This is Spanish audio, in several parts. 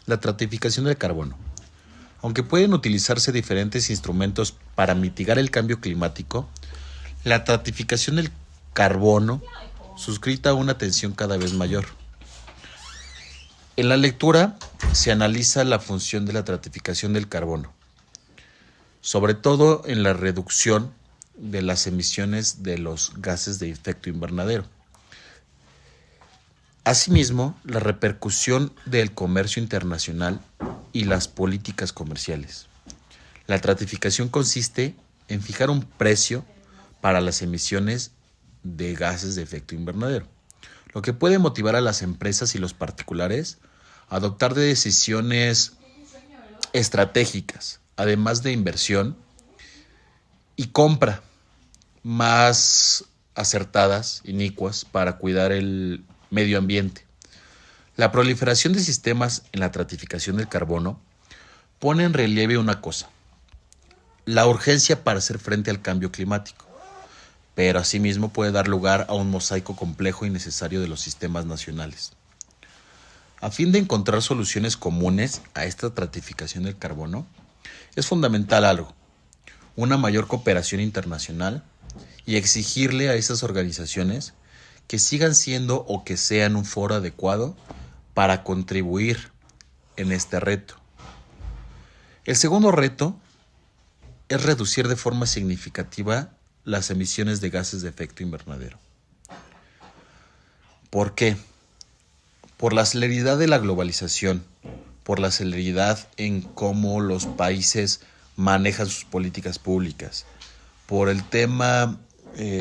La estratificación del carbono. Aunque pueden utilizarse diferentes instrumentos para mitigar el cambio climático, la estratificación del carbono suscita una tensión cada vez mayor. En la lectura se analiza la función de la estratificación del carbono, sobre todo en la reducción de las emisiones de los gases de efecto invernadero. Asimismo, la repercusión del comercio internacional y las políticas comerciales. La estratificación consiste en fijar un precio para las emisiones de gases de efecto invernadero, lo que puede motivar a las empresas y los particulares a adoptar decisiones estratégicas, además de inversión y compra más acertadas, inicuas, para cuidar el medio ambiente. La proliferación de sistemas en la estratificación del carbono pone en relieve una cosa: la urgencia para hacer frente al cambio climático, pero asimismo puede dar lugar a un mosaico complejo y necesario de los sistemas nacionales. A fin de encontrar soluciones comunes a esta estratificación del carbono, es fundamental algo: una mayor cooperación internacional y exigirle a esas organizaciones que sigan siendo o que sean un foro adecuado para contribuir en este reto. El segundo reto es reducir de forma significativa las emisiones de gases de efecto invernadero. ¿Por qué? Por la celeridad de la globalización, por la celeridad en cómo los países manejan sus políticas públicas, por el tema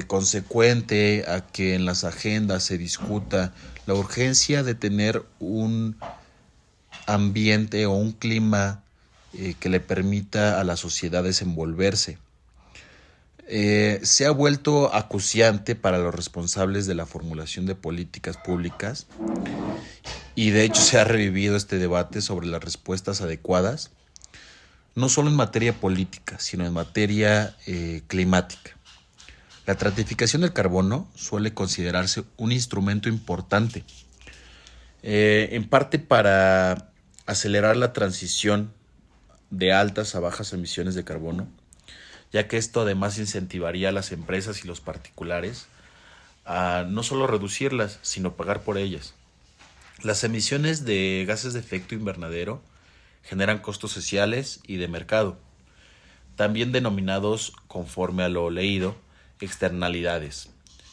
consecuente a que en las agendas se discuta la urgencia de tener un ambiente o un clima que le permita a la sociedad desenvolverse. Se ha vuelto acuciante para los responsables de la formulación de políticas públicas y de hecho se ha revivido este debate sobre las respuestas adecuadas, no solo en materia política, sino en materia climática. La estratificación del carbono suele considerarse un instrumento importante, en parte para acelerar la transición de altas a bajas emisiones de carbono, ya que esto además incentivaría a las empresas y los particulares a no solo reducirlas, sino pagar por ellas. Las emisiones de gases de efecto invernadero generan costos sociales y de mercado, también denominados, conforme a lo leído, externalidades,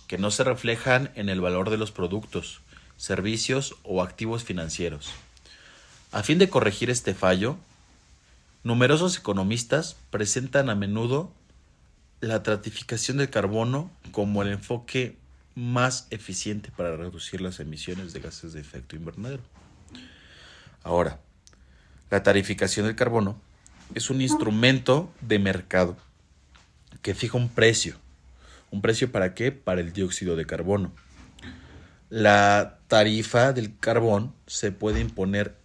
que no se reflejan en el valor de los productos, servicios o activos financieros. A fin de corregir este fallo, numerosos economistas presentan a menudo la estratificación del carbono como el enfoque más eficiente para reducir las emisiones de gases de efecto invernadero. Ahora, la tarificación del carbono es un instrumento de mercado que fija un precio. ¿Un precio para qué? Para el dióxido de carbono. La tarifa del carbón se puede imponer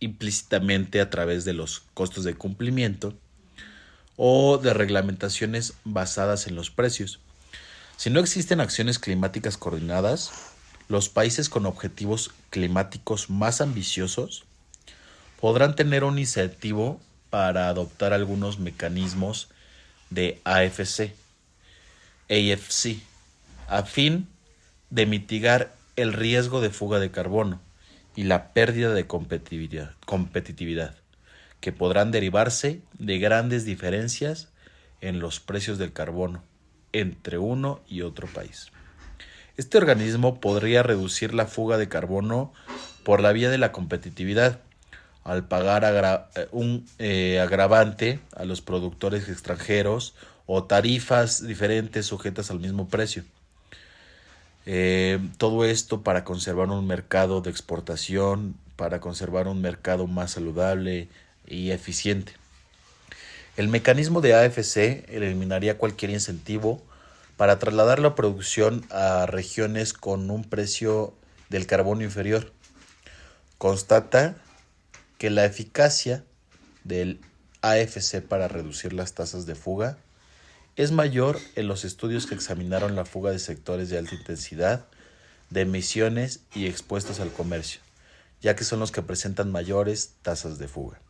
implícitamente a través de los costos de cumplimiento o de reglamentaciones basadas en los precios. Si no existen acciones climáticas coordinadas, los países con objetivos climáticos más ambiciosos podrán tener un incentivo para adoptar algunos mecanismos de AFC, a fin de mitigar el riesgo de fuga de carbono y la pérdida de competitividad, que podrán derivarse de grandes diferencias en los precios del carbono entre uno y otro país. Este organismo podría reducir la fuga de carbono por la vía de la competitividad, al pagar un agravante a los productores extranjeros o tarifas diferentes sujetas al mismo precio. Todo esto para conservar un mercado de exportación, para conservar un mercado más saludable y eficiente. El mecanismo de AFC eliminaría cualquier incentivo para trasladar la producción a regiones con un precio del carbono inferior. Constata que la eficacia del AFC para reducir las tasas de fuga es mayor en los estudios que examinaron la fuga de sectores de alta intensidad, de emisiones y expuestos al comercio, ya que son los que presentan mayores tasas de fuga.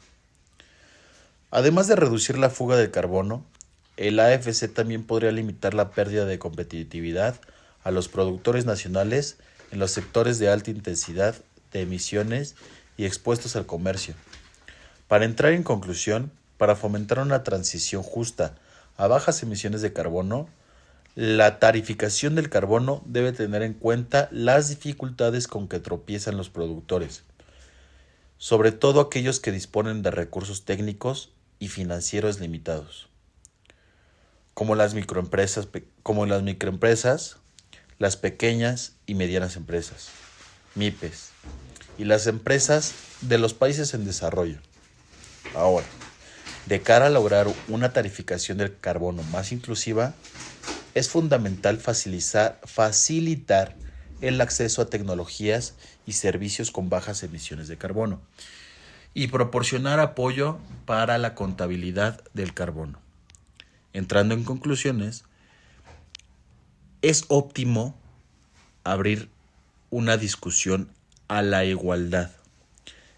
Además de reducir la fuga de carbono, el AFC también podría limitar la pérdida de competitividad a los productores nacionales en los sectores de alta intensidad de emisiones y expuestos al comercio. Para entrar en conclusión, para fomentar una transición justa a bajas emisiones de carbono, la tarificación del carbono debe tener en cuenta las dificultades con que tropiezan los productores, sobre todo aquellos que disponen de recursos técnicos y financieros limitados, como las microempresas, las pequeñas y medianas empresas, MIPES, y las empresas de los países en desarrollo. Ahora, de cara a lograr una tarificación del carbono más inclusiva, es fundamental facilitar el acceso a tecnologías y servicios con bajas emisiones de carbono y proporcionar apoyo para la contabilidad del carbono. Entrando en conclusiones, es óptimo abrir una discusión a la igualdad.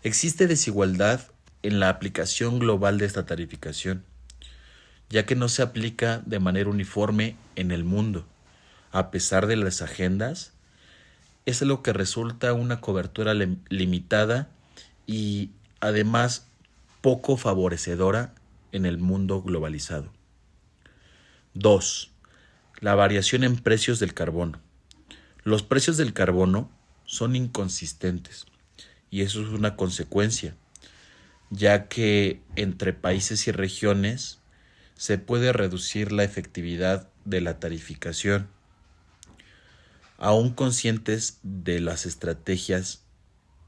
Existe desigualdad en la aplicación global de esta tarificación, ya que no se aplica de manera uniforme en el mundo. A pesar de las agendas, es lo que resulta una cobertura limitada y además poco favorecedora en el mundo globalizado. 2. La variación en precios del carbono. Los precios del carbono son inconsistentes y eso es una consecuencia, ya que entre países y regiones se puede reducir la efectividad de la tarificación, aún conscientes de las estrategias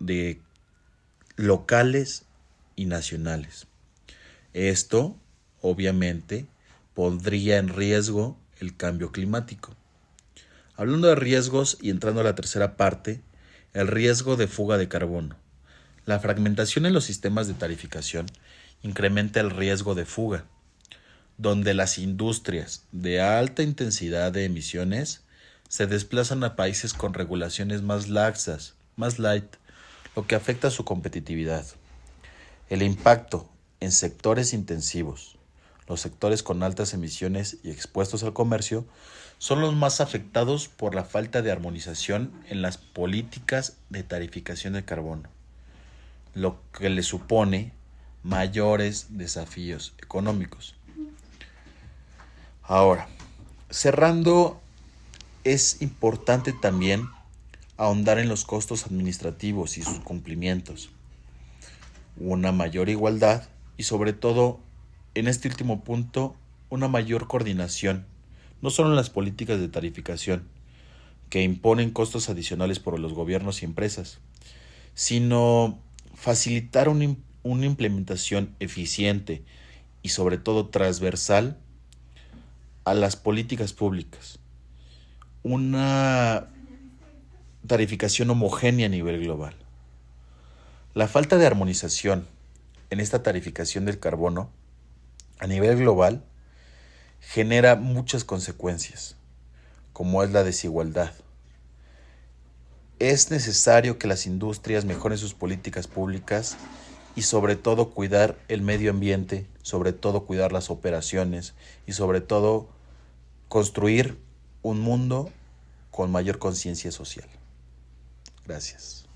de locales y nacionales. Esto, obviamente, pondría en riesgo el cambio climático. Hablando de riesgos y entrando a la tercera parte, el riesgo de fuga de carbono. La fragmentación en los sistemas de tarificación incrementa el riesgo de fuga, donde las industrias de alta intensidad de emisiones se desplazan a países con regulaciones más laxas, más light, lo que afecta su competitividad. El impacto en sectores intensivos, los sectores con altas emisiones y expuestos al comercio, son los más afectados por la falta de armonización en las políticas de tarificación de carbono, lo que le supone mayores desafíos económicos. Ahora, cerrando, es importante también ahondar en los costos administrativos y sus cumplimientos, una mayor igualdad y sobre todo, en este último punto, una mayor coordinación, no solo en las políticas de tarificación, que imponen costos adicionales por los gobiernos y empresas, sino facilitar una implementación eficiente y sobre todo transversal a las políticas públicas. Una tarificación homogénea a nivel global. La falta de armonización en esta tarificación del carbono a nivel global genera muchas consecuencias, como es la desigualdad. Es necesario que las industrias mejoren sus políticas públicas y sobre todo cuidar el medio ambiente, sobre todo cuidar las operaciones y sobre todo construir un mundo con mayor conciencia social. Gracias.